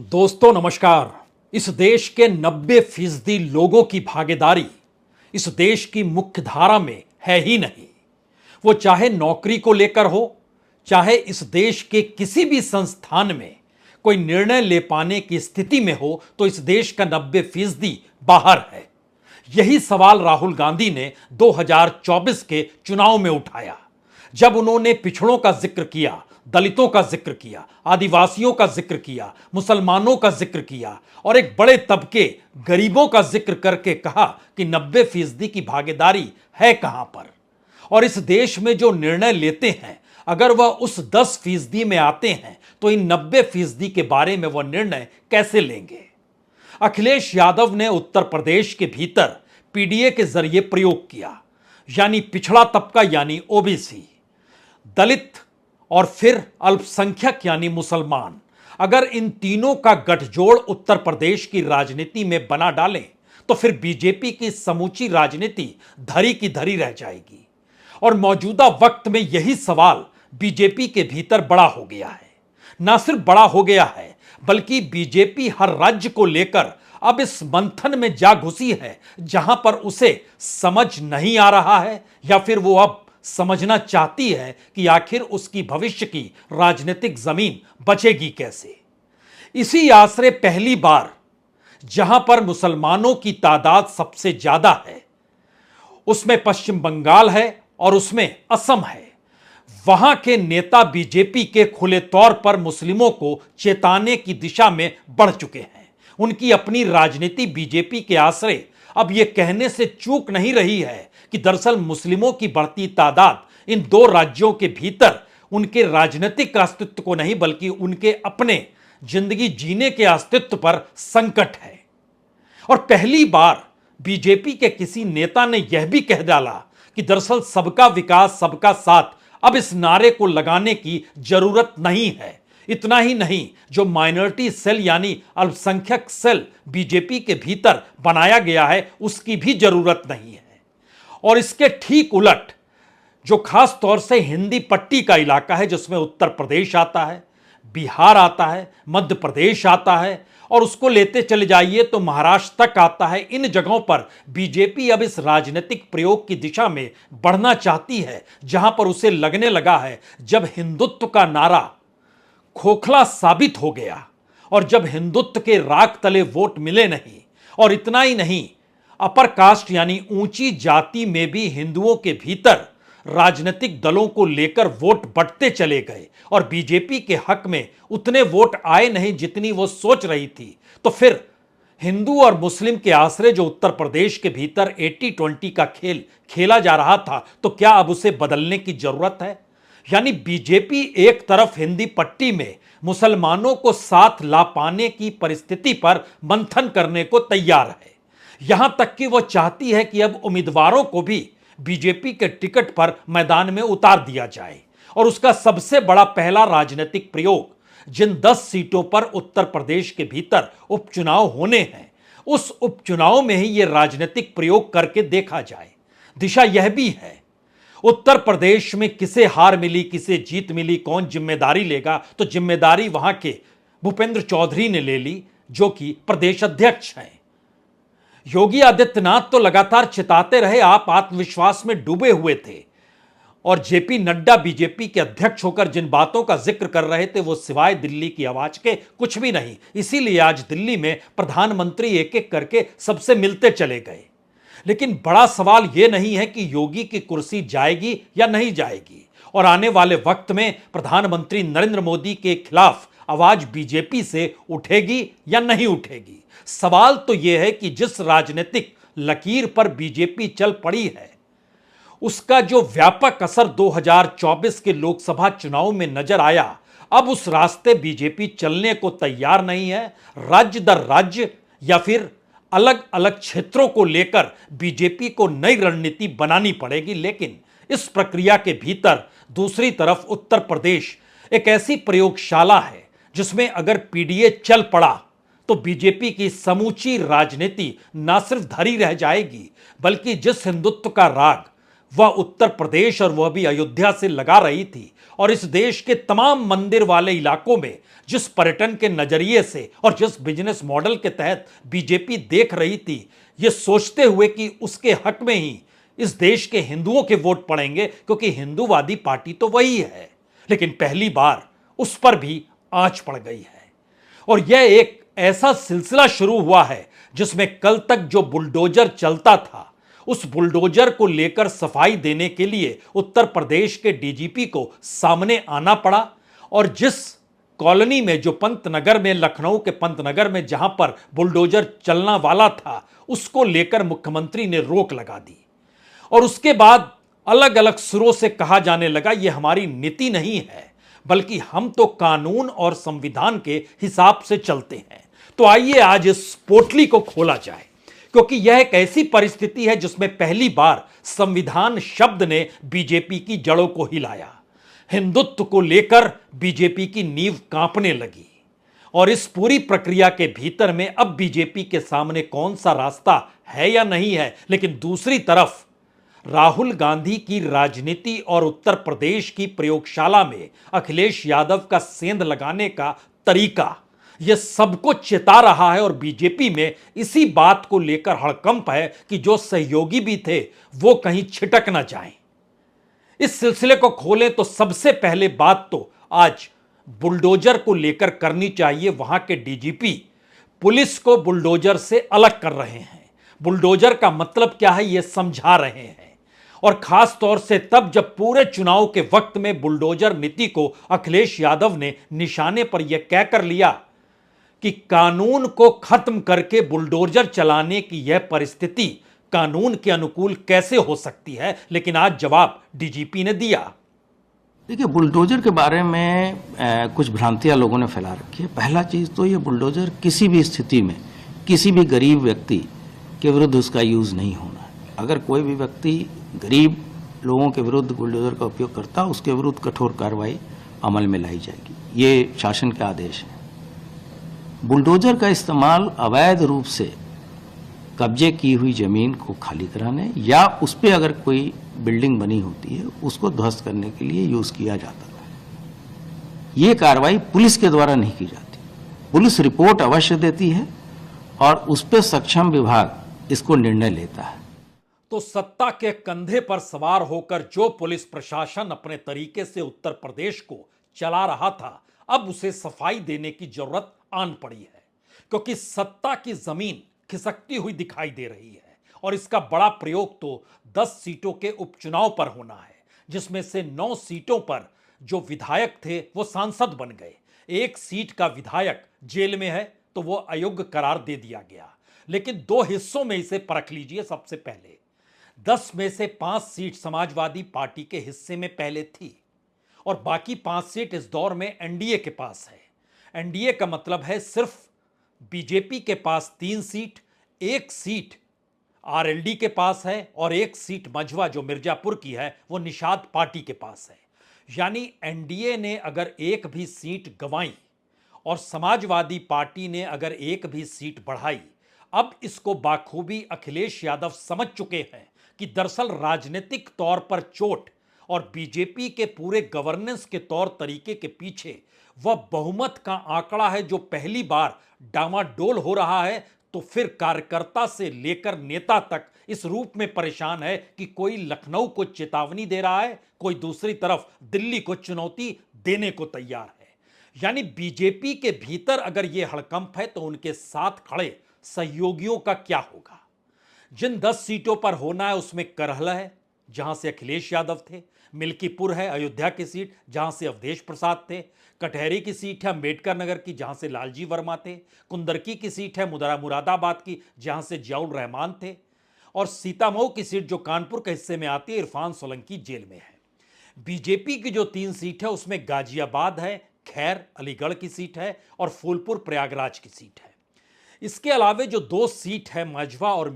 दोस्तों नमस्कार। इस देश के 90% लोगों की भागीदारी इस देश की मुख्य धारा में है ही नहीं। वो चाहे नौकरी को लेकर हो, चाहे इस देश के किसी भी संस्थान में कोई निर्णय ले पाने की स्थिति में हो, तो इस देश का 90% बाहर है। यही सवाल राहुल गांधी ने 2024 के चुनाव में उठाया, जब उन्होंने पिछड़ों का जिक्र किया, दलितों का जिक्र किया, आदिवासियों का जिक्र किया, मुसलमानों का जिक्र किया और एक बड़े तबके गरीबों का जिक्र करके कहा कि 90% की भागीदारी है कहां पर। और इस देश में जो निर्णय लेते हैं, अगर वह उस 10% में आते हैं तो इन 90% के बारे में वह निर्णय कैसे लेंगे। अखिलेश यादव ने उत्तर प्रदेश के भीतर पीडीए के जरिए प्रयोग किया, यानी पिछड़ा तबका यानी ओबीसी, दलित और फिर अल्पसंख्यक यानी मुसलमान। अगर इन तीनों का गठजोड़ उत्तर प्रदेश की राजनीति में बना डालें तो फिर बीजेपी की समूची राजनीति धरी की धरी रह जाएगी। और मौजूदा वक्त में यही सवाल बीजेपी के भीतर बड़ा हो गया है। ना सिर्फ बड़ा हो गया है, बल्कि बीजेपी हर राज्य को लेकर अब इस मंथन में जा घुसी है जहां पर उसे समझ नहीं आ रहा है, या फिर वो अब समझना चाहती है कि आखिर उसकी भविष्य की राजनीतिक जमीन बचेगी कैसे। इसी आसरे पहली बार जहां पर मुसलमानों की तादाद सबसे ज्यादा है, उसमें पश्चिम बंगाल है और उसमें असम है, वहां के नेता बीजेपी के खुले तौर पर मुस्लिमों को चेताने की दिशा में बढ़ चुके हैं। उनकी अपनी राजनीति बीजेपी के आसरे अब यह कहने से चूक नहीं रही है कि दरअसल मुस्लिमों की बढ़ती तादाद इन दो राज्यों के भीतर उनके राजनीतिक अस्तित्व को नहीं, बल्कि उनके अपने जिंदगी जीने के अस्तित्व पर संकट है। और पहली बार बीजेपी के किसी नेता ने यह भी कह डाला कि दरअसल सबका विकास सबका साथ अब इस नारे को लगाने की जरूरत नहीं है। इतना ही नहीं, जो माइनॉरिटी सेल यानी अल्पसंख्यक सेल बीजेपी के भीतर बनाया गया है, उसकी भी जरूरत नहीं है। और इसके ठीक उलट जो खास तौर से हिंदी पट्टी का इलाका है, जिसमें उत्तर प्रदेश आता है, बिहार आता है, मध्य प्रदेश आता है, और उसको लेते चले जाइए तो महाराष्ट्र तक आता है, इन जगहों पर बीजेपी अब इस राजनीतिक प्रयोग की दिशा में बढ़ना चाहती है, जहां पर उसे लगने लगा है जब हिंदुत्व का नारा खोखला साबित हो गया और जब हिंदुत्व के राख तले वोट मिले नहीं, और इतना ही नहीं, अपर कास्ट यानी ऊंची जाति में भी हिंदुओं के भीतर राजनीतिक दलों को लेकर वोट बढ़ते चले गए और बीजेपी के हक में उतने वोट आए नहीं जितनी वो सोच रही थी। तो फिर हिंदू और मुस्लिम के आसरे जो उत्तर प्रदेश के भीतर 80-20 का खेल खेला जा रहा था, तो क्या अब उसे बदलने की जरूरत है। यानी बीजेपी एक तरफ हिंदी पट्टी में मुसलमानों को साथ ला पाने की परिस्थिति पर मंथन करने को तैयार है, यहां तक कि वह चाहती है कि अब उम्मीदवारों को भी बीजेपी के टिकट पर मैदान में उतार दिया जाए। और उसका सबसे बड़ा पहला राजनीतिक प्रयोग, जिन 10 सीटों पर उत्तर प्रदेश के भीतर उपचुनाव होने हैं, उस उपचुनाव में ही यह राजनीतिक प्रयोग करके देखा जाए। दिशा यह भी है, उत्तर प्रदेश में किसे हार मिली, किसे जीत मिली, कौन जिम्मेदारी लेगा, तो जिम्मेदारी वहां के भूपेंद्र चौधरी ने ले ली, जो कि प्रदेश अध्यक्ष हैं। योगी आदित्यनाथ तो लगातार चिताते रहे, आप आत्मविश्वास में डूबे हुए थे, और जेपी नड्डा बीजेपी के अध्यक्ष होकर जिन बातों का जिक्र कर रहे थे, वो सिवाय दिल्ली की आवाज के कुछ भी नहीं। इसीलिए आज दिल्ली में प्रधानमंत्री एक एक करके सबसे मिलते चले गए। लेकिन बड़ा सवाल यह नहीं है कि योगी की कुर्सी जाएगी या नहीं जाएगी, और आने वाले वक्त में प्रधानमंत्री नरेंद्र मोदी के खिलाफ आवाज बीजेपी से उठेगी या नहीं उठेगी। सवाल तो यह है कि जिस राजनीतिक लकीर पर बीजेपी चल पड़ी है, उसका जो व्यापक असर 2024 के लोकसभा चुनाव में नजर आया, अब उस रास्ते बीजेपी चलने को तैयार नहीं है। राज्य दर राज्य या फिर अलग अलग क्षेत्रों को लेकर बीजेपी को नई रणनीति बनानी पड़ेगी। लेकिन इस प्रक्रिया के भीतर दूसरी तरफ उत्तर प्रदेश एक ऐसी प्रयोगशाला है जिसमें अगर पीडीए चल पड़ा तो बीजेपी की समूची राजनीति न सिर्फ धरी रह जाएगी, बल्कि जिस हिंदुत्व का राग वह उत्तर प्रदेश और वह भी अयोध्या से लगा रही थी, और इस देश के तमाम मंदिर वाले इलाकों में जिस पर्यटन के नजरिए से और जिस बिजनेस मॉडल के तहत बीजेपी देख रही थी, यह सोचते हुए कि उसके हक में ही इस देश के हिंदुओं के वोट पड़ेंगे, क्योंकि हिंदूवादी पार्टी तो वही है, लेकिन पहली बार उस पर भी आंच पड़ गई है। और यह एक ऐसा सिलसिला शुरू हुआ है जिसमें कल तक जो बुलडोजर चलता था, उस बुलडोजर को लेकर सफाई देने के लिए उत्तर प्रदेश के डीजीपी को सामने आना पड़ा। और जिस कॉलोनी में, जो पंतनगर में, लखनऊ के पंतनगर में जहां पर बुलडोजर चलना वाला था, उसको लेकर मुख्यमंत्री ने रोक लगा दी। और उसके बाद अलग अलग सुरों से कहा जाने लगा यह हमारी नीति नहीं है, बल्कि हम तो कानून और संविधान के हिसाब से चलते हैं। तो आइए आज इस पोटली को खोला जाए, क्योंकि यह एक ऐसी परिस्थिति है जिसमें पहली बार संविधान शब्द ने बीजेपी की जड़ों को हिलाया। हिंदुत्व को लेकर बीजेपी की नींव कांपने लगी। और इस पूरी प्रक्रिया के भीतर में अब बीजेपी के सामने कौन सा रास्ता है या नहीं है, लेकिन दूसरी तरफ राहुल गांधी की राजनीति और उत्तर प्रदेश की प्रयोगशाला में अखिलेश यादव का सेंध लगाने का तरीका, यह सबको चेता रहा है। और बीजेपी में इसी बात को लेकर हड़कंप है कि जो सहयोगी भी थे वो कहीं छिटक ना जाएं। इस सिलसिले को खोलें तो सबसे पहले बात तो आज बुलडोजर को लेकर करनी चाहिए। वहां के डीजीपी पुलिस को बुलडोजर से अलग कर रहे हैं। बुलडोजर का मतलब क्या है यह समझा रहे हैं। और खास तौर से तब जब पूरे चुनाव के वक्त में बुलडोजर नीति को अखिलेश यादव ने निशाने पर यह कहकर लिया कि कानून को खत्म करके बुलडोजर चलाने की यह परिस्थिति कानून के अनुकूल कैसे हो सकती है। लेकिन आज जवाब डीजीपी ने दिया। देखिए, बुलडोजर के बारे में कुछ भ्रांतियां लोगों ने फैला रखी है। पहला चीज तो ये बुलडोजर किसी भी स्थिति में किसी भी गरीब व्यक्ति के विरुद्ध उसका यूज नहीं होना है। अगर कोई भी व्यक्ति गरीब लोगों के विरुद्ध बुलडोजर का उपयोग करता, उसके विरुद्ध कठोर कार्रवाई अमल में लाई जाएगी। ये शासन के आदेश है। बुलडोजर का इस्तेमाल अवैध रूप से कब्जे की हुई जमीन को खाली कराने या उस पर अगर कोई बिल्डिंग बनी होती है उसको ध्वस्त करने के लिए यूज किया जाता है। ये कार्रवाई पुलिस के द्वारा नहीं की जाती। पुलिस रिपोर्ट अवश्य देती है और उस पर सक्षम विभाग इसको निर्णय लेता है। तो सत्ता के कंधे पर सवार होकर जो पुलिस प्रशासन अपने तरीके से उत्तर प्रदेश को चला रहा था, अब उसे सफाई देने की जरूरत आन पड़ी है, क्योंकि सत्ता की जमीन खिसकती हुई दिखाई दे रही है। और इसका बड़ा प्रयोग तो 10 सीटों के उपचुनाव पर होना है, जिसमें से 9 सीटों पर जो विधायक थे वो सांसद बन गए। एक सीट का विधायक जेल में है तो वो अयोग्य करार दे दिया गया। लेकिन 2 हिस्सों में इसे परख लीजिए। सबसे पहले 10 में से 5 सीट समाजवादी पार्टी के हिस्से में पहले थी और बाकी 5 सीट इस दौर में एनडीए के पास है। एनडीए का मतलब है सिर्फ बीजेपी के पास 3 सीट, 1 सीट आरएलडी के पास है और 1 सीट मझवा जो मिर्जापुर की है वो निषाद पार्टी के पास है। यानी एनडीए ने अगर एक भी सीट गंवाई और समाजवादी पार्टी ने अगर एक भी सीट बढ़ाई, अब इसको बाखूबी अखिलेश यादव समझ चुके हैं कि दरअसल राजनीतिक तौर पर चोट और बीजेपी के पूरे गवर्नेंस के तौर तरीके के पीछे वह बहुमत का आंकड़ा है जो पहली बार डामाडोल हो रहा है। तो फिर कार्यकर्ता से लेकर नेता तक इस रूप में परेशान है कि कोई लखनऊ को चेतावनी दे रहा है, कोई दूसरी तरफ दिल्ली को चुनौती देने को तैयार है। यानी बीजेपी के भीतर अगर यह हड़कंप है तो उनके साथ खड़े सहयोगियों का क्या होगा। जिन 10 सीटों पर होना है उसमें करहल है जहां से अखिलेश यादव थे, मिल्कीपुर है अयोध्या की सीट जहां से अवधेश प्रसाद थे, कटहरी की सीट है अम्बेडकर नगर की जहां से लालजी वर्मा थे, कुंदरकी की सीट है मुरादाबाद की जहां से जियाउर रहमान थे, और सीतामऊ की सीट जो कानपुर के हिस्से में आती है इरफान सोलंकी जेल में है। बीजेपी की जो 3 सीट है उसमें गाजियाबाद है, खैर अलीगढ़ की सीट है और फूलपुर प्रयागराज की सीट है। इसके अलावे जो 2 सीट है मझवा और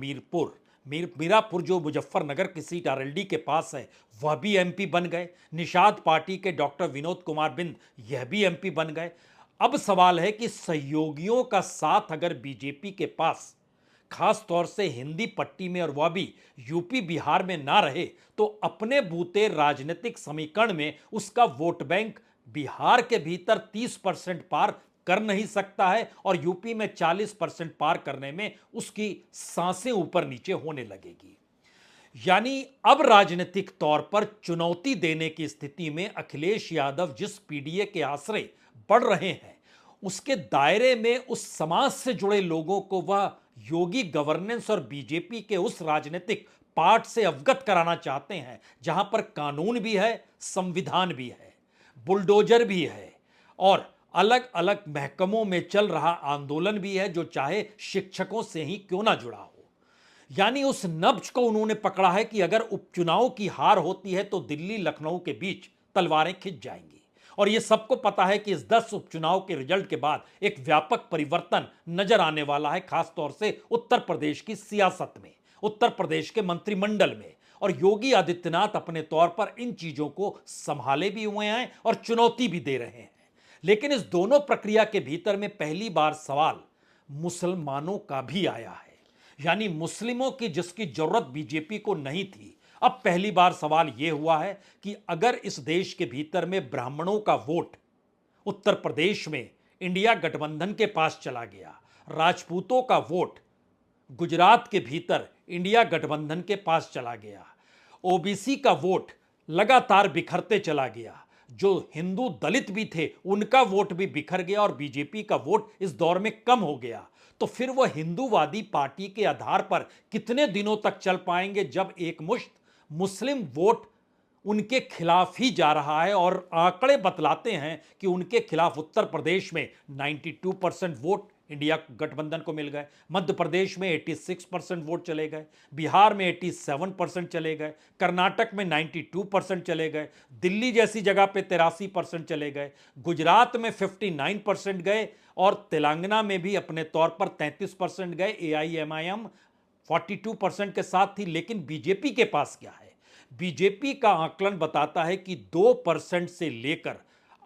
मीरापुर जो मुजफ्फरनगर की सीट आरएलडी के पास है वह भी एमपी बन गए। निषाद पार्टी के डॉक्टर विनोद कुमार बिंद यह भी एमपी बन गए। अब सवाल है कि सहयोगियों का साथ अगर बीजेपी के पास खास तौर से हिंदी पट्टी में, और वह भी यूपी बिहार में ना रहे तो अपने बूते राजनीतिक समीकरण में उसका वोट बैंक बिहार के भीतर 30% पार कर नहीं सकता है और यूपी में 40% पार करने में उसकी सांसें ऊपर नीचे होने लगेगी। यानी अब राजनीतिक तौर पर चुनौती देने की स्थिति में अखिलेश यादव जिस पीडीए के आश्रय बढ़ रहे हैं, उसके दायरे में उस समाज से जुड़े लोगों को वह योगी गवर्नेंस और बीजेपी के उस राजनीतिक पार्ट से अवगत कराना चाहते हैं जहां पर कानून भी है, संविधान भी है, बुलडोजर भी है और अलग अलग महकमों में चल रहा आंदोलन भी है जो चाहे शिक्षकों से ही क्यों ना जुड़ा हो। यानी उस नब्ज को उन्होंने पकड़ा है कि अगर उपचुनाव की हार होती है तो दिल्ली लखनऊ के बीच तलवारें खिंच जाएंगी और यह सबको पता है कि इस 10 उपचुनाव के रिजल्ट के बाद एक व्यापक परिवर्तन नजर आने वाला है, खासतौर से उत्तर प्रदेश की सियासत में, उत्तर प्रदेश के मंत्रिमंडल में। और योगी आदित्यनाथ अपने तौर पर इन चीजों को संभाले भी हुए हैं और चुनौती भी दे रहे हैं। लेकिन इस दोनों प्रक्रिया के भीतर में पहली बार सवाल मुसलमानों का भी आया है। यानी मुस्लिमों की जिसकी जरूरत बीजेपी को नहीं थी, अब पहली बार सवाल यह हुआ है कि अगर इस देश के भीतर में ब्राह्मणों का वोट उत्तर प्रदेश में इंडिया गठबंधन के पास चला गया, राजपूतों का वोट गुजरात के भीतर इंडिया गठबंधन के पास चला गया, ओबीसी का वोट लगातार बिखरते चला गया, जो हिंदू दलित भी थे उनका वोट भी बिखर गया और बीजेपी का वोट इस दौर में कम हो गया, तो फिर वह हिंदूवादी पार्टी के आधार पर कितने दिनों तक चल पाएंगे जब एक मुश्त मुस्लिम वोट उनके खिलाफ ही जा रहा है। और आंकड़े बतलाते हैं कि उनके खिलाफ उत्तर प्रदेश में 92% वोट इंडिया गठबंधन को मिल गए, मध्य प्रदेश में 86% वोट चले गए, बिहार में 87% चले गए, कर्नाटक में 92% चले गए, दिल्ली जैसी जगह पे 83% चले गए, गुजरात में 59% गए और तेलंगाना में भी अपने तौर पर 33% गए। एआईएमआईएम 42% के साथ थी। लेकिन बीजेपी के पास क्या है? बीजेपी का आकलन बताता है कि 2% से लेकर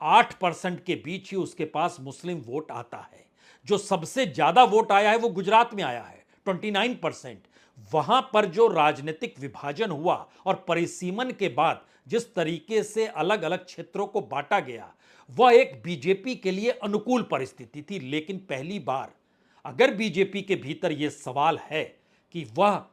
8% के बीच ही उसके पास मुस्लिम वोट आता है। जो सबसे ज्यादा वोट आया है वो गुजरात में आया है 29%। वहां पर जो राजनीतिक विभाजन हुआ और परिसीमन के बाद जिस तरीके से अलग अलग क्षेत्रों को बांटा गया, वह एक बीजेपी के लिए अनुकूल परिस्थिति थी। लेकिन पहली बार अगर बीजेपी के भीतर यह सवाल है कि वह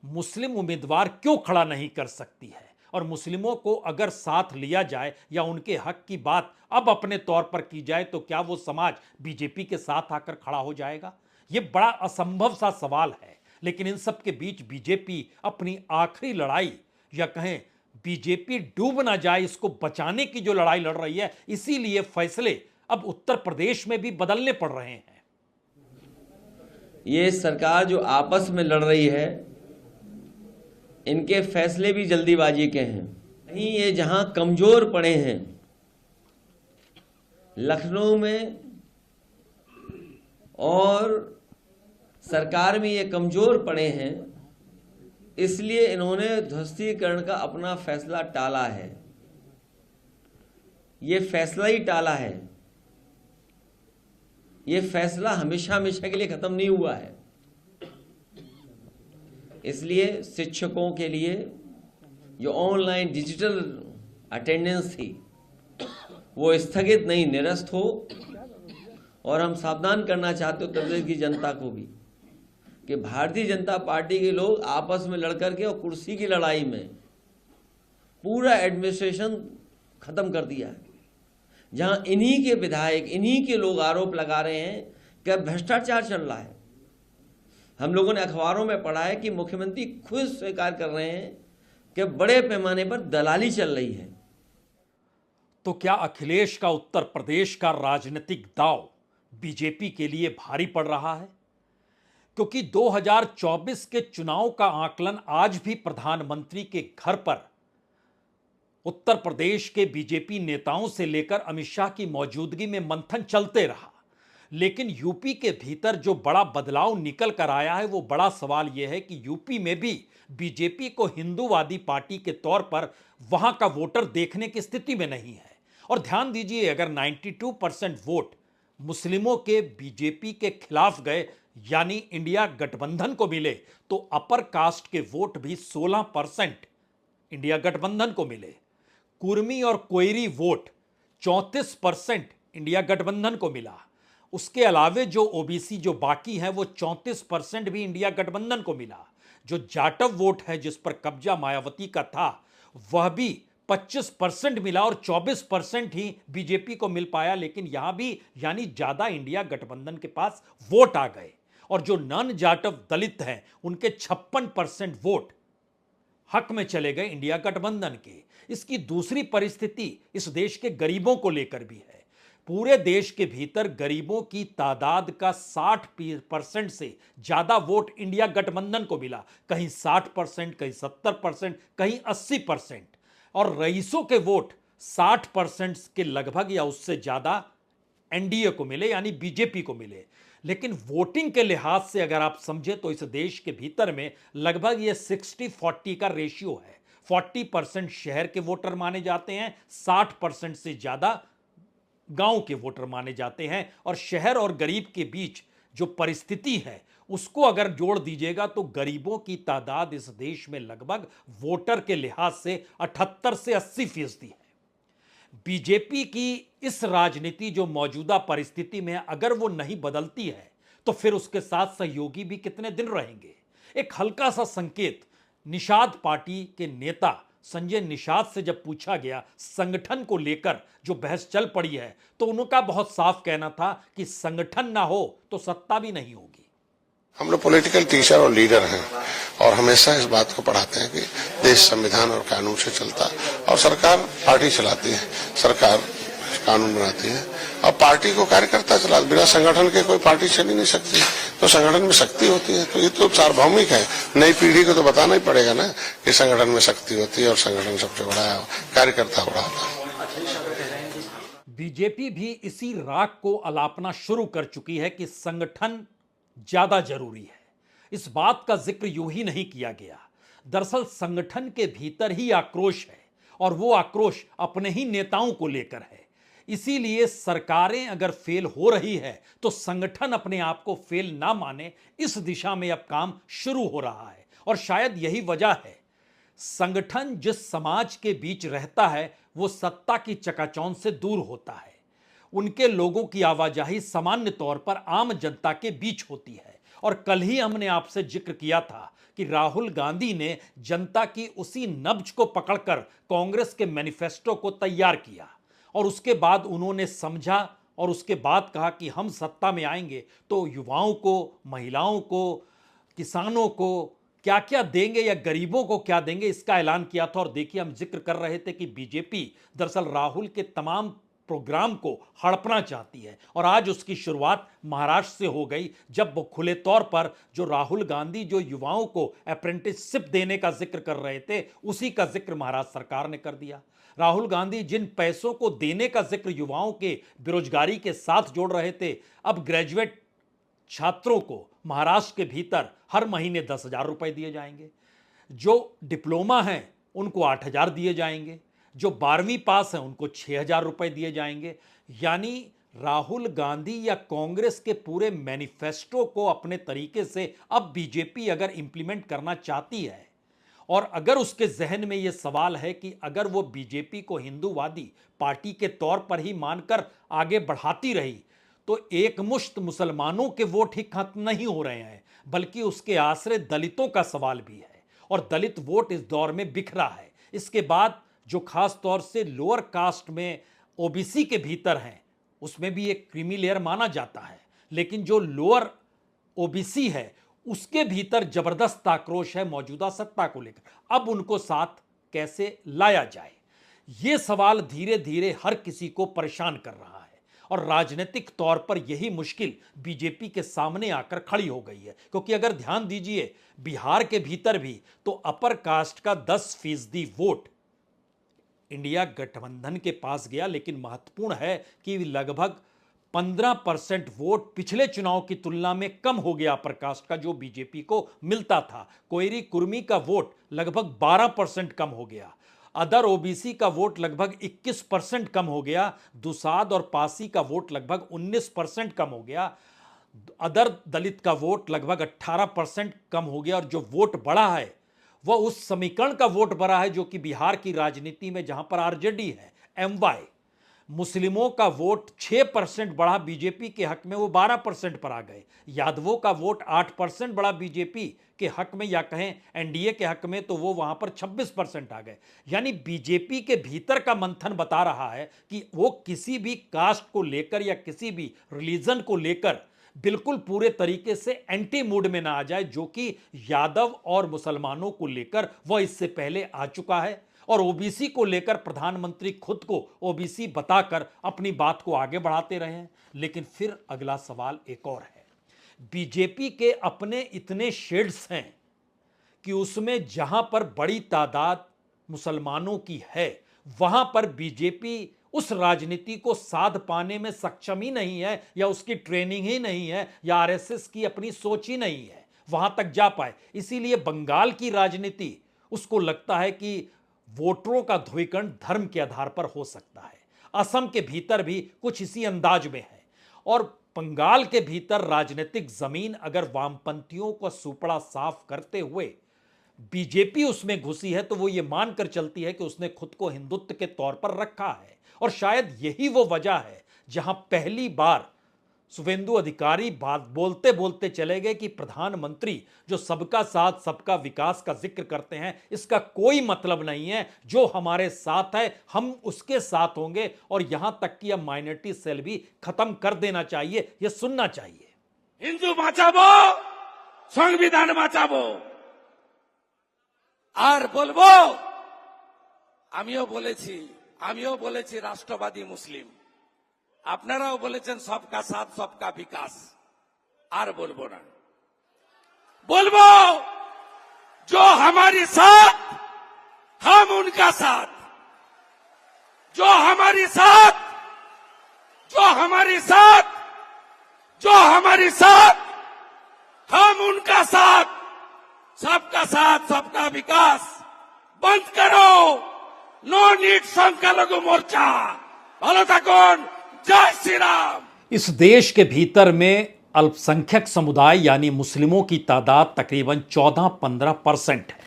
मुस्लिम उम्मीदवार क्यों खड़ा नहीं कर सकती है और मुस्लिमों को अगर साथ लिया जाए या उनके हक की बात अब अपने तौर पर की जाए तो क्या वो समाज बीजेपी के साथ आकर खड़ा हो जाएगा? ये बड़ा असंभव सा सवाल है। लेकिन इन सब के बीच बीजेपी अपनी आखिरी लड़ाई, या कहें बीजेपी डूब ना जाए इसको बचाने की जो लड़ाई लड़ रही है, इसीलिए फैसले अब उत्तर प्रदेश में भी बदलने पड़ रहे हैं। ये सरकार जो आपस में लड़ रही है, इनके फैसले भी जल्दीबाजी के हैं। कहीं ये जहां कमजोर पड़े हैं, लखनऊ में और सरकार में ये कमजोर पड़े हैं, इसलिए इन्होंने ध्वस्तीकरण का अपना फैसला टाला है। ये फैसला ही टाला है। ये फैसला हमेशा हमेशा के लिए खत्म नहीं हुआ है। इसलिए शिक्षकों के लिए जो ऑनलाइन डिजिटल अटेंडेंस थी वो स्थगित नहीं, निरस्त हो। और हम सावधान करना चाहते उत्तर प्रदेश की जनता को भी कि भारतीय जनता पार्टी के लोग आपस में लड़कर के और कुर्सी की लड़ाई में पूरा एडमिनिस्ट्रेशन खत्म कर दिया है। जहां इन्हीं के विधायक, इन्हीं के लोग आरोप लगा रहे हैं कि भ्रष्टाचार चल रहा है। हम लोगों ने अखबारों में पढ़ा है कि मुख्यमंत्री खुद स्वीकार कर रहे हैं कि बड़े पैमाने पर दलाली चल रही है। तो क्या अखिलेश का उत्तर प्रदेश का राजनीतिक दांव बीजेपी के लिए भारी पड़ रहा है? क्योंकि 2024 के चुनाव का आकलन आज भी प्रधानमंत्री के घर पर उत्तर प्रदेश के बीजेपी नेताओं से लेकर अमित शाह की मौजूदगी में मंथन चलते रहा। लेकिन यूपी के भीतर जो बड़ा बदलाव निकल कर आया है, वो बड़ा सवाल यह है कि यूपी में भी बीजेपी को हिंदूवादी पार्टी के तौर पर वहां का वोटर देखने की स्थिति में नहीं है। और ध्यान दीजिए, अगर 92% वोट मुस्लिमों के बीजेपी के खिलाफ गए यानी इंडिया गठबंधन को मिले तो अपर कास्ट के वोट भी 16% इंडिया गठबंधन को मिले। कुर्मी और कोयरी वोट 34% इंडिया गठबंधन को मिला। उसके अलावे जो ओबीसी जो बाकी हैं वो 34% भी इंडिया गठबंधन को मिला। जो जाटव वोट है जिस पर कब्जा मायावती का था वह भी 25% मिला और 24% ही बीजेपी को मिल पाया। लेकिन यहां भी यानी ज्यादा इंडिया गठबंधन के पास वोट आ गए और जो नॉन जाटव दलित हैं उनके 56% वोट हक में चले गए इंडिया गठबंधन के। इसकी दूसरी परिस्थिति इस देश के गरीबों को लेकर भी है। पूरे देश के भीतर गरीबों की तादाद का 60% से ज्यादा वोट इंडिया गठबंधन को मिला। कहीं 60%, कहीं 70%, कहीं 80%। और रईसों के वोट 60% के लगभग या उससे ज्यादा एनडीए को मिले यानी बीजेपी को मिले। लेकिन वोटिंग के लिहाज से अगर आप समझे तो इस देश के भीतर में लगभग ये 60-40 का रेशियो है। 40% शहर के वोटर माने जाते हैं, 60% से ज्यादा गांव के वोटर माने जाते हैं। और शहर और गरीब के बीच जो परिस्थिति है उसको अगर जोड़ दीजिएगा तो गरीबों की तादाद इस देश में लगभग वोटर के लिहाज से 78 से 80% है। बीजेपी की इस राजनीति जो मौजूदा परिस्थिति में है अगर वो नहीं बदलती है तो फिर उसके साथ सहयोगी भी कितने दिन रहेंगे। एक हल्का सा संकेत निषाद पार्टी के नेता संजय निषाद से जब पूछा गया संगठन को लेकर जो बहस चल पड़ी है तो उनका बहुत साफ कहना था कि संगठन ना हो तो सत्ता भी नहीं होगी। हम लोग पॉलिटिकल टीचर और लीडर हैं और हमेशा इस बात को पढ़ाते हैं कि देश संविधान और कानून से चलता है और सरकार पार्टी चलाती है, सरकार कानून बनाती है और पार्टी को कार्यकर्ता चला। बिना संगठन के कोई पार्टी चल ही नहीं सकती। तो संगठन में शक्ति होती है। तो ये तो सार्वभौमिक है। नई पीढ़ी को तो बताना ही पड़ेगा ना कि संगठन में शक्ति होती है और संगठन सबसे बड़ा है, कार्यकर्ता बड़ा होता है। बीजेपी भी इसी राग को अलापना शुरू कर चुकी है कि संगठन ज्यादा जरूरी है। इस बात का जिक्र यूं ही नहीं किया गया। दरअसल संगठन के भीतर ही आक्रोश है और वो आक्रोश अपने ही नेताओं को लेकर है। इसीलिए सरकारें अगर फेल हो रही है तो संगठन अपने आप को फेल ना माने, इस दिशा में अब काम शुरू हो रहा है। और शायद यही वजह है संगठन जिस समाज के बीच रहता है वो सत्ता की चकाचौंध से दूर होता है। उनके लोगों की आवाजाही सामान्य तौर पर आम जनता के बीच होती है। और कल ही हमने आपसे जिक्र किया था कि राहुल गांधी ने जनता की उसी नब्ज को पकड़कर कांग्रेस के मैनिफेस्टो को तैयार किया और उसके बाद उन्होंने समझा और उसके बाद कहा कि हम सत्ता में आएंगे तो युवाओं को, महिलाओं को, किसानों को क्या क्या देंगे या गरीबों को क्या देंगे इसका ऐलान किया था। और देखिए हम जिक्र कर रहे थे कि बीजेपी दरअसल राहुल के तमाम प्रोग्राम को हड़पना चाहती है और आज उसकी शुरुआत महाराष्ट्र से हो गई जब वो खुले तौर पर जो राहुल गांधी जो युवाओं को अप्रेंटिसशिप देने का जिक्र कर रहे थे उसी का जिक्र महाराष्ट्र सरकार ने कर दिया। राहुल गांधी जिन पैसों को देने का जिक्र युवाओं के बेरोजगारी के साथ जोड़ रहे थे, अब ग्रेजुएट छात्रों को महाराष्ट्र के भीतर हर महीने 10,000 रुपए दिए जाएंगे। जो डिप्लोमा हैं उनको 8,000 दिए जाएंगे। जो 12वीं पास हैं उनको 6,000 रुपए दिए जाएंगे। यानी राहुल गांधी या कांग्रेस के पूरे मैनिफेस्टो को अपने तरीके से अब बीजेपी अगर इंप्लीमेंट करना चाहती है और अगर उसके जहन में यह सवाल है कि अगर वो बीजेपी को हिंदूवादी पार्टी के तौर पर ही मानकर आगे बढ़ाती रही तो एकमुश्त मुसलमानों के वोट ही खत्म नहीं हो रहे हैं बल्कि उसके आश्रय दलितों का सवाल भी है और दलित वोट इस दौर में बिखरा है। इसके बाद जो खास तौर से लोअर कास्ट में ओबीसी के भीतर हैं उसमें भी एक क्रीमी लेयर माना जाता है, लेकिन जो लोअर ओबीसी है उसके भीतर जबरदस्त आक्रोश है मौजूदा सत्ता को लेकर। अब उनको साथ कैसे लाया जाए ये सवाल धीरे धीरे हर किसी को परेशान कर रहा है और राजनीतिक तौर पर यही मुश्किल बीजेपी के सामने आकर खड़ी हो गई है। क्योंकि अगर ध्यान दीजिए बिहार के भीतर भी तो अपर कास्ट का 10% वोट इंडिया गठबंधन के पास गया, लेकिन महत्वपूर्ण है कि लगभग 15% वोट पिछले चुनाव की तुलना में कम हो गया अपर कास्ट का जो बीजेपी को मिलता था। कोयरी कुर्मी का वोट लगभग 12% कम हो गया। अदर ओबीसी का वोट लगभग 21% कम हो गया, दुसाद और पासी का वोट लगभग 19% कम हो गया, अदर दलित का वोट लगभग 18% कम हो गया, और जो वोट बढ़ा है वह उस समीकरण का वोट बढ़ा है जो कि बिहार की राजनीति में जहां पर आरजेडी है, एमवाई, मुस्लिमों का वोट 6% बढ़ा बीजेपी के हक में, वो 12% पर आ गए। यादवों का वोट 8% बढ़ा बीजेपी के हक में, या कहें एनडीए के हक में, तो वो वहां पर 26% आ गए। यानी बीजेपी के भीतर का मंथन बता रहा है कि वो किसी भी कास्ट को लेकर या किसी भी रिलीजन को लेकर बिल्कुल पूरे तरीके से एंटी मूड में ना आ जाए, जो कि यादव और मुसलमानों को लेकर वह इससे पहले आ चुका है, और ओबीसी को लेकर प्रधानमंत्री खुद को ओबीसी बताकर अपनी बात को आगे बढ़ाते रहे हैं। लेकिन फिर अगला सवाल एक और है, बीजेपी के अपने इतने शेड्स हैं कि उसमें जहां पर बड़ी तादाद मुसलमानों की है वहां पर बीजेपी उस राजनीति को साध पाने में सक्षम ही नहीं है, या उसकी ट्रेनिंग ही नहीं है, या आरएसएस की अपनी सोच ही नहीं है वहां तक जा पाए। इसीलिए बंगाल की राजनीति उसको लगता है कि वोटरों का ध्रुवीकरण धर्म के आधार पर हो सकता है। असम के भीतर भी कुछ इसी अंदाज में है, और बंगाल के भीतर राजनीतिक जमीन अगर वामपंथियों को सुपड़ा साफ करते हुए बीजेपी उसमें घुसी है तो वो ये मानकर चलती है कि उसने खुद को हिंदुत्व के तौर पर रखा है। और शायद यही वो वजह है जहां पहली बार शुभेंदु अधिकारी बात बोलते बोलते चले गए कि प्रधानमंत्री जो सबका साथ सबका विकास का जिक्र करते हैं, इसका कोई मतलब नहीं है, जो हमारे साथ है हम उसके साथ होंगे, और यहां तक कि अब माइनॉरिटी सेल भी खत्म कर देना चाहिए, यह सुनना चाहिए। हिंदू बाँचाबो, संविधान बाँचाबो। আর বলবো আমিও বলেছি রাষ্ট্রবাদী মুসলিম, আপনারাও বলেছেন সবকা সাথ সবকা বিকাশ। আর বলবো না, বলবো जो हमारे साथ हम उनका साथ, जो हमारे साथ हम उनका साथ, सबका साथ सबका विकास बंद करो, नो नीड संख्यालघु मोर्चा। ভালো থাকুন, जय श्री राम। इस देश के भीतर में अल्पसंख्यक समुदाय यानी मुस्लिमों की तादाद तकरीबन 14-15% है।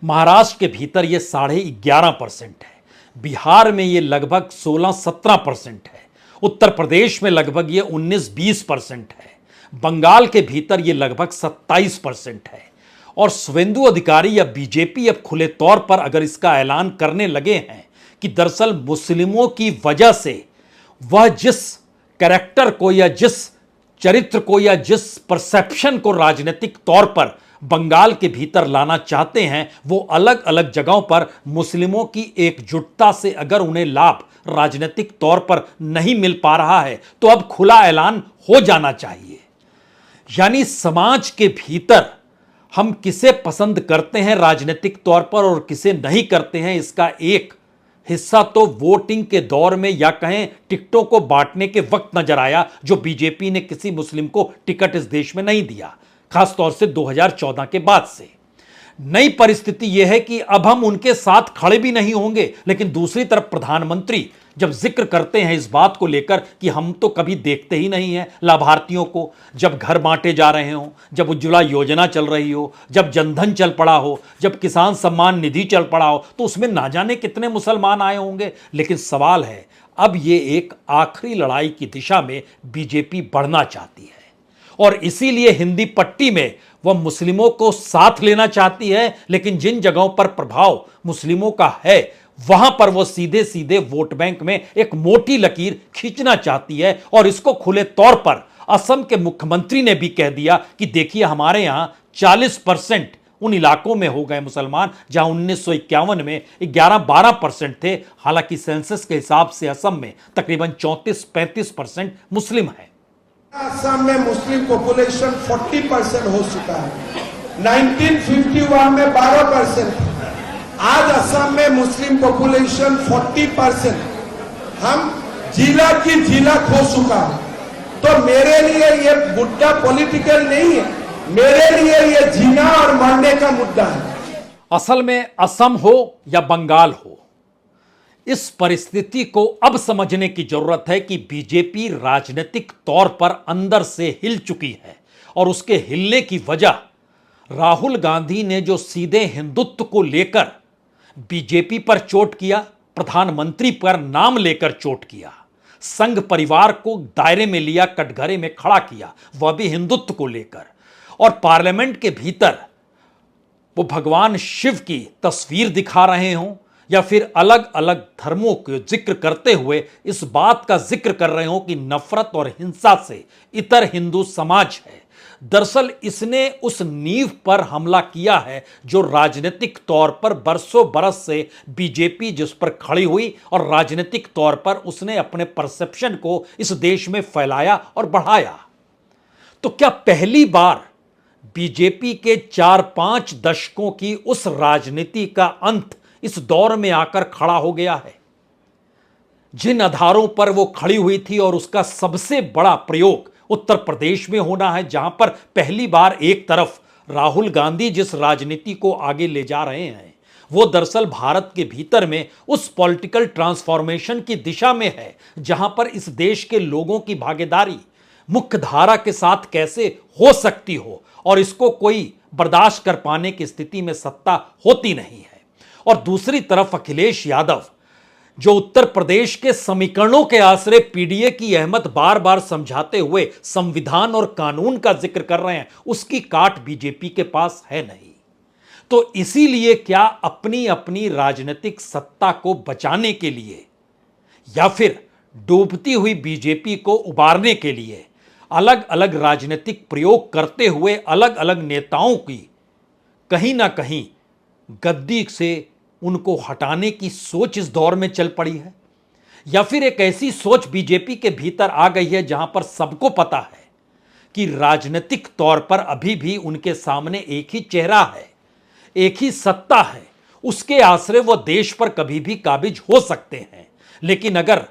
महाराष्ट्र के भीतर यह 11.5% है, बिहार में यह लगभग 16-17% है, उत्तर प्रदेश में लगभग यह 19-20% है, बंगाल के भीतर यह लगभग 27% है। और शुभेंदु अधिकारी या बीजेपी अब खुले तौर पर अगर इसका ऐलान करने लगे हैं कि दरअसल मुस्लिमों की वजह से वह जिस कैरेक्टर को या जिस चरित्र को या जिस परसेप्शन को राजनीतिक तौर पर बंगाल के भीतर लाना चाहते हैं, वो अलग अलग जगहों पर मुस्लिमों की एकजुटता से अगर उन्हें लाभ राजनीतिक तौर पर नहीं मिल पा रहा है तो अब खुला ऐलान हो जाना चाहिए। यानी समाज के भीतर हम किसे पसंद करते हैं राजनीतिक तौर पर और किसे नहीं करते हैं, इसका एक हिस्सा तो वोटिंग के दौर में या कहें टिकटों को बांटने के वक्त नजर आया, जो बीजेपी ने किसी मुस्लिम को टिकट इस देश में नहीं दिया, खासतौर से 2014 के बाद से। नई परिस्थिति यह है कि अब हम उनके साथ खड़े भी नहीं होंगे, लेकिन दूसरी तरफ प्रधानमंत्री जब जिक्र करते हैं इस बात को लेकर कि हम तो कभी देखते ही नहीं हैं लाभार्थियों को, जब घर बांटे जा रहे हों, जब उज्ज्वला योजना चल रही हो, जब जनधन चल पड़ा हो, जब किसान सम्मान निधि चल पड़ा हो, तो उसमें ना जाने कितने मुसलमान आए होंगे। लेकिन सवाल है, अब ये एक आखिरी लड़ाई की दिशा में बीजेपी बढ़ना चाहती है, और इसीलिए हिंदी पट्टी में वह मुस्लिमों को साथ लेना चाहती है, लेकिन जिन जगहों पर प्रभाव मुस्लिमों का है वहां पर वो सीधे सीधे वोट बैंक में एक मोटी लकीर खींचना चाहती है। और इसको खुले तौर पर असम के मुख्यमंत्री ने भी कह दिया कि देखिए हमारे यहां 40% उन इलाकों में हो गए मुसलमान जहां 1951 में 11-12% थे। हालांकि सेंसस के हिसाब से असम में तकरीबन 34-35% मुस्लिम है। असम में मुस्लिम पॉपुलेशन 40% हो चुका है, 1951 में 12%। आज असम में मुस्लिम पॉपुलेशन 40%, हम जिला की जिला खो चुका है। तो मेरे लिए ये मुद्दा पॉलिटिकल नहीं है, मेरे लिए ये जीना और मरने का मुद्दा है। असल में असम हो या बंगाल हो, इस परिस्थिति को अब समझने की जरूरत है कि बीजेपी राजनीतिक तौर पर अंदर से हिल चुकी है और उसके हिलने की वजह राहुल गांधी ने जो सीधे हिंदुत्व को लेकर बीजेपी पर चोट किया, प्रधानमंत्री पर नाम लेकर चोट किया, संघ परिवार को दायरे में लिया, कटघरे में खड़ा किया, वह भी हिंदुत्व को लेकर, और पार्लियामेंट के भीतर वो भगवान शिव की तस्वीर दिखा रहे हों या फिर अलग अलग धर्मों के जिक्र करते हुए इस बात का जिक्र कर रहे हो कि नफरत और हिंसा से इतर हिंदू समाज है। दरअसल इसने उस नींव पर हमला किया है जो राजनीतिक तौर पर बरसों बरस से बीजेपी जिस पर खड़ी हुई और राजनीतिक तौर पर उसने अपने परसेप्शन को इस देश में फैलाया और बढ़ाया। तो क्या पहली बार बीजेपी के 4-5 दशकों की उस राजनीति का अंत इस दौर में आकर खड़ा हो गया है? जिन आधारों पर वो खड़ी हुई थी और उसका सबसे बड़ा प्रयोग उत्तर प्रदेश में होना है, जहां पर पहली बार एक तरफ राहुल गांधी जिस राजनीति को आगे ले जा रहे हैं वो दरअसल भारत के भीतर में उस पॉलिटिकल ट्रांसफॉर्मेशन की दिशा में है जहां पर इस देश के लोगों की भागीदारी मुख्य धारा के साथ कैसे हो सकती हो और इसको कोई बर्दाश्त कर पाने की स्थिति में सत्ता होती नहीं है। और दूसरी तरफ अखिलेश यादव जो उत्तर प्रदेश के समीकरणों के आश्रय पीडीए की अहमियत बार बार समझाते हुए संविधान और कानून का जिक्र कर रहे हैं, उसकी काट बीजेपी के पास है नहीं। तो इसीलिए क्या अपनी अपनी राजनीतिक सत्ता को बचाने के लिए या फिर डूबती हुई बीजेपी को उबारने के लिए अलग अलग राजनीतिक प्रयोग करते हुए अलग अलग नेताओं की कहीं ना कहीं गद्दी से उनको हटाने की सोच इस दौर में चल पड़ी है, या फिर एक ऐसी सोच बीजेपी के भीतर आ गई है जहां पर सबको पता है कि राजनीतिक तौर पर अभी भी उनके सामने एक ही चेहरा है, एक ही सत्ता है, उसके आश्रय वो देश पर कभी भी काबिज हो सकते हैं। लेकिन अगर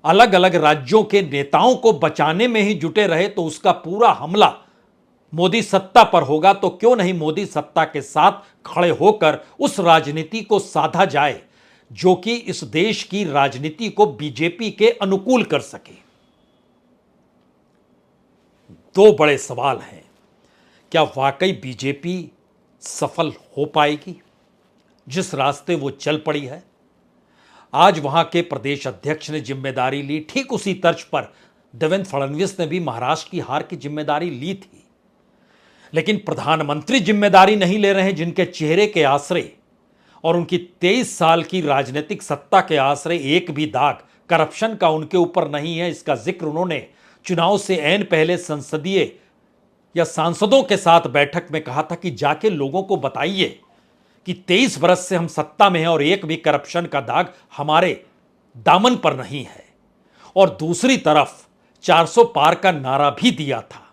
अलग अलग राज्यों के नेताओं को बचाने में ही जुटे रहे तो उसका पूरा हमला मोदी सत्ता पर होगा। तो क्यों नहीं मोदी सत्ता के साथ खड़े होकर उस राजनीति को साधा जाए जो कि इस देश की राजनीति को बीजेपी के अनुकूल कर सके। दो बड़े सवाल हैं, क्या वाकई बीजेपी सफल हो पाएगी जिस रास्ते वो चल पड़ी है? आज वहां के प्रदेश अध्यक्ष ने जिम्मेदारी ली, ठीक उसी तर्ज पर देवेंद्र फडणवीस ने भी महाराष्ट्र की हार की जिम्मेदारी ली थी। लेकिन प्रधानमंत्री जिम्मेदारी नहीं ले रहे हैं, जिनके चेहरे के आश्रय और उनकी 23 साल की राजनीतिक सत्ता के आश्रय एक भी दाग करप्शन का उनके ऊपर नहीं है। इसका जिक्र उन्होंने चुनाव से ऐन पहले संसदीय या सांसदों के साथ बैठक में कहा था कि जाके लोगों को बताइए कि 23 बरस से हम सत्ता में हैं और एक भी करप्शन का दाग हमारे दामन पर नहीं है। और दूसरी तरफ 400 पार का नारा भी दिया था,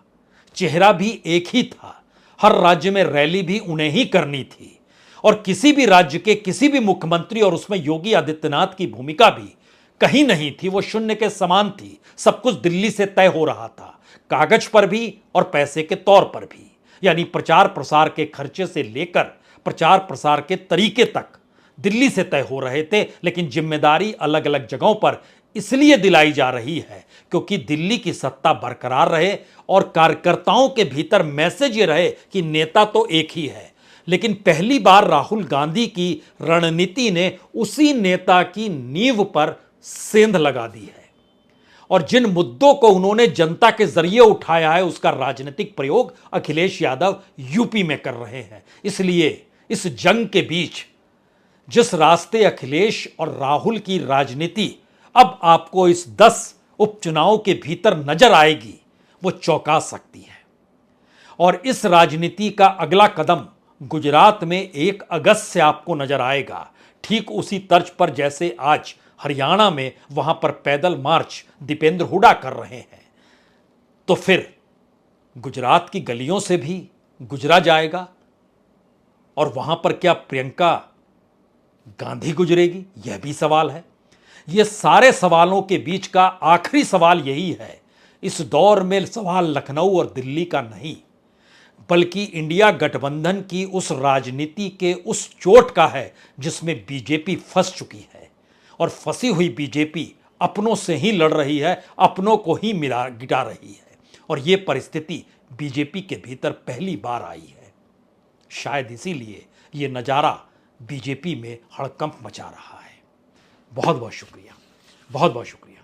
चेहरा भी एक ही था, हर राज्य में रैली भी उन्हें ही करनी थी और किसी भी राज्य के किसी भी मुख्यमंत्री और उसमें योगी आदित्यनाथ की भूमिका भी कहीं नहीं थी, वो शून्य के समान थी। सब कुछ दिल्ली से तय हो रहा था, कागज पर भी और पैसे के तौर पर भी, यानी प्रचार प्रसार के खर्चे से लेकर प्रचार प्रसार के तरीके तक दिल्ली से तय हो रहे थे। लेकिन जिम्मेदारी अलग अलग जगहों पर इसलिए दिलाई जा रही है क्योंकि दिल्ली की सत्ता बरकरार रहे और कार्यकर्ताओं के भीतर मैसेज ये रहे कि नेता तो एक ही है। लेकिन पहली बार राहुल गांधी की रणनीति ने उसी नेता की नींव पर सेंध लगा दी है और जिन मुद्दों को उन्होंने जनता के जरिए उठाया है उसका राजनीतिक प्रयोग अखिलेश यादव यूपी में कर रहे हैं। इसलिए इस जंग के बीच जिस रास्ते अखिलेश और राहुल की राजनीति अब आपको इस 10 उपचुनाव के भीतर नजर आएगी वो चौंका सकती है। और इस राजनीति का अगला कदम गुजरात में 1 अगस्त से आपको नजर आएगा, ठीक उसी तर्ज पर जैसे आज हरियाणा में वहां पर पैदल मार्च दीपेंद्र हुड्डा कर रहे हैं। तो फिर गुजरात की गलियों से भी गुजरा जाएगा और वहां पर क्या प्रियंका गांधी गुजरेगी, यह भी सवाल है। ये सारे सवालों के बीच का आखिरी सवाल यही है, इस दौर में सवाल लखनऊ और दिल्ली का नहीं बल्कि इंडिया गठबंधन की उस राजनीति के उस चोट का है जिसमें बीजेपी फंस चुकी है और फंसी हुई बीजेपी अपनों से ही लड़ रही है, अपनों को ही गिरा रही है। और यह परिस्थिति बीजेपी के भीतर पहली बार आई है। शायद इसीलिए यह नज़ारा बीजेपी में हड़कंप मचा रहा है। बहुत बहुत शुक्रिया, बहुत बहुत शुक्रिया।